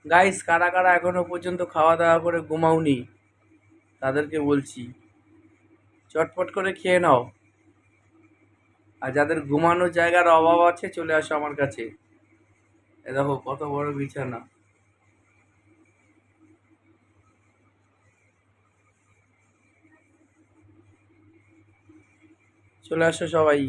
Guys, কারা কারা এখনো পর্যন্ত খাওয়া দাওয়া করে ঘুমাওনি তাদেরকে বলছি, চটপট করে খেয়ে নাও। আর যাদের ঘুমানোর জায়গার অভাব আছে চলে আসো আমার কাছে। এ দেখো কত বড় বিছানা। চলে আসো সবাই।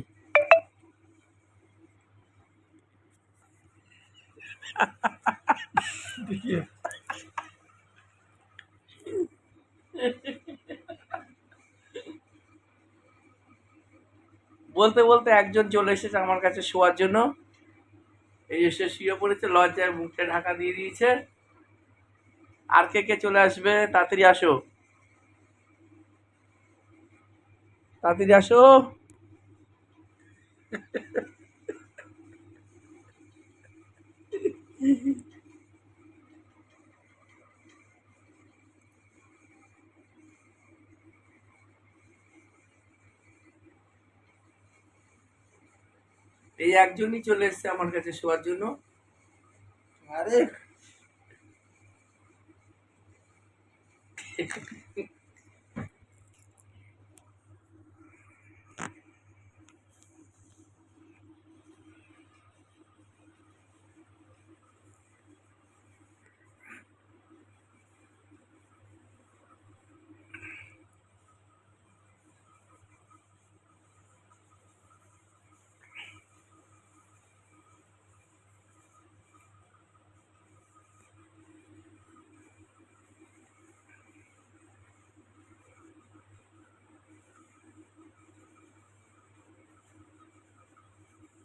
বলতে বলতে একজন চলে এসেছে আমার কাছে শোয়ার জন্য। এই এসে শুয়ে পড়েছে, লজ্জায় মুখটা ঢাকা দিয়ে দিয়েছে। আর কে কে চলে আসবে তাড়াতাড়ি আসো, তাড়াতাড়ি আসো। এই একজনই চলে এসেছে আমার কাছে শোয়ার জন্য। আরে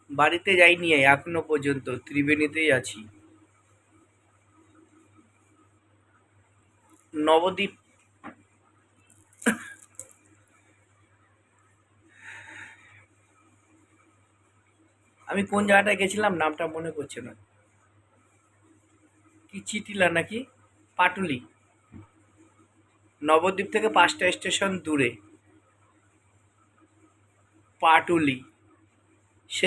বাড়িতে যাইনি এখনো পর্যন্ত, ত্রিবেণীতেই আছি। নবদ্বীপ। আমি কোন জায়গাটায় গেছিলাম নামটা মনে পড়ছে না। কি চিটিলা নাকি পাটুলি। নবদ্বীপ থেকে 5টা স্টেশন দূরে পাটুলি। সেই